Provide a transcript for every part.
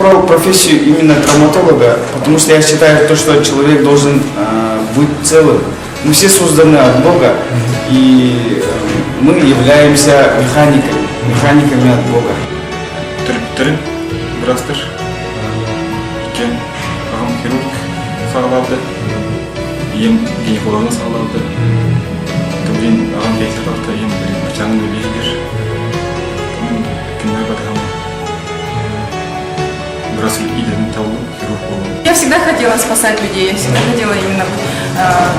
Про профессию именно травматолога, потому что я считаю, что человек должен быть целым. Мы все созданы от Бога, и мы являемся механиками от Бога. Хирург сağladı, ем гинекологын сağladı. Төвден ағам кейсет алты, ем бачаңын өлейдер. Кімдер батырам. Біраз идедің тауы, хирург болу. Я всегда хотела спасать людей, я всегда хотела именно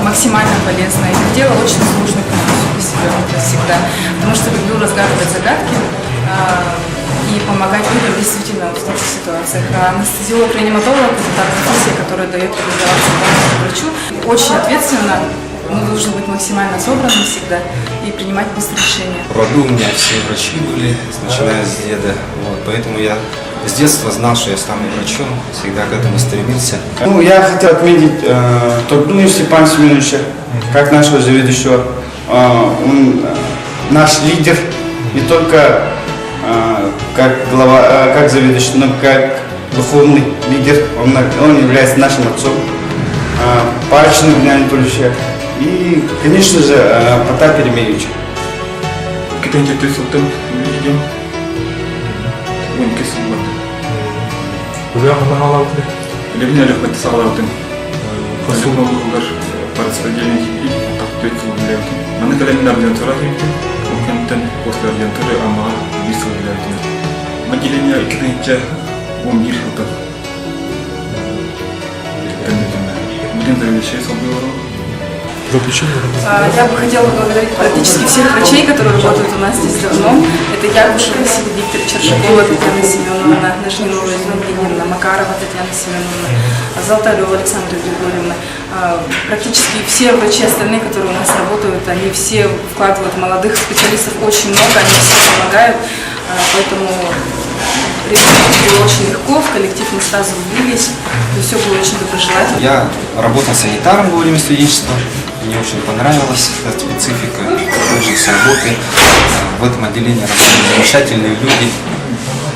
максимально полезно. И хотела очень сложную профессию для себя, всегда. Потому что люблю разгадывать загадки и помогать людям действительно в таких ситуациях. Анестезиолог-реаниматолог – это та профессия, которая дает реализоваться врачу. Очень ответственно, мы должны быть максимально собраны всегда и принимать быстрые решения. В роду у меня все врачи были, начиная с деда, поэтому я с детства знал, что я стану врачом, всегда к этому стремился. Я хотел отметить Торгуна Степана Семеновича, как нашего заведующего. Он наш лидер, не только как глава, как заведующий, но как духовный лидер. Он является нашим отцом, Парчиным Дня Анатольевича и, конечно же, Потап Еремеевича. После ординатуры ама висел для отделения экономича он гирхота. Будем завещать собой. Я бы хотела поблагодарить практически всех врачей, которые работают у нас здесь давно. Это Якушев Василий Викторович, Чершакова Татьяна Семеновна, Нажнинова Евгеньевна, Макарова Татьяна Семеновна, Золотарева Александра Григорьевна. Практически все врачи остальные, которые у нас работают, они все вкладывают молодых специалистов очень много, они все помогают, поэтому было очень легко, в коллектив мы сразу влились, и все было очень доброжелательно. Я работал санитаром во время студенчества, мне очень понравилась эта специфика с работы. В этом отделении работают замечательные люди.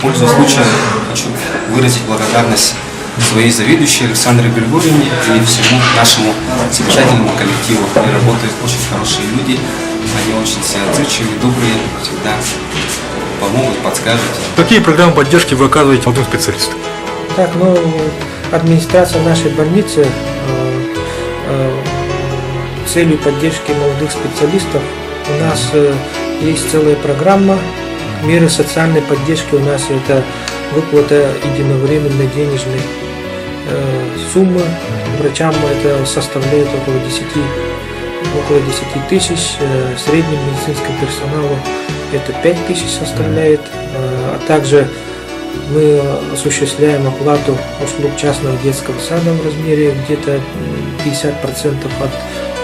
Пользуясь случаем, хочу выразить благодарность своей заведующей Александре Григорьевне и всему нашему замечательному коллективу. Где работают очень хорошие люди, они очень все отзывчивые, добрые, всегда помогут, подскажут. Какие программы поддержки вы оказываете молодым специалистам? Так, администрация нашей больницы целью поддержки молодых специалистов у нас есть целая программа. Меры социальной поддержки у нас это выплата единовременной денежной суммы. Врачам это составляет около 10 тысяч, среднему медицинскому персоналу это 5 тысяч составляет, а также мы осуществляем оплату услуг частного детского сада в размере где-то 50% от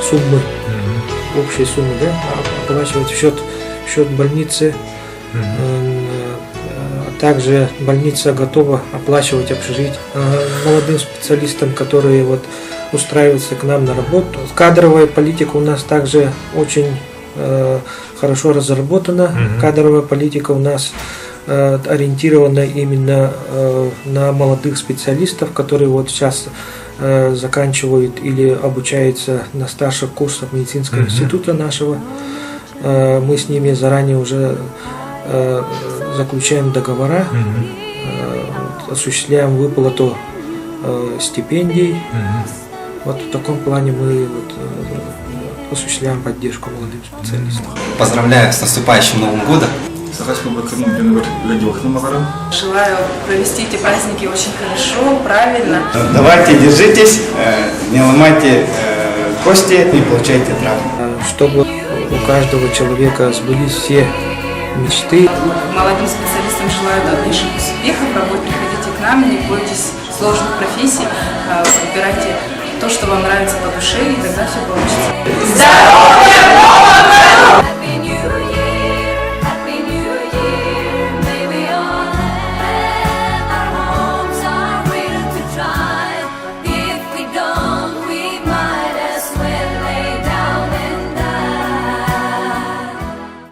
суммы, общей суммы, оплачивать в счет больницы. Также больница готова оплачивать общежитие молодым специалистам, которые устраиваются к нам на работу. Кадровая политика у нас также очень хорошо разработана. Кадровая политика у нас ориентирована именно на молодых специалистов, которые сейчас заканчивают или обучаются на старших курсах медицинского института нашего. Мы с ними заранее уже заключаем договора, осуществляем выплату стипендий. В таком плане мы осуществляем поддержку молодым специалистам. Поздравляю с наступающим Новым годом! Желаю провести эти праздники очень хорошо, правильно. Давайте, держитесь, не ломайте кости, не получайте травм. Чтобы у каждого человека сбылись все мечты. Молодым специалистам желаю дальнейших успехов, приходите к нам, не бойтесь сложных профессий, выбирайте то, что вам нравится по душе, и тогда все получится. Здоровья!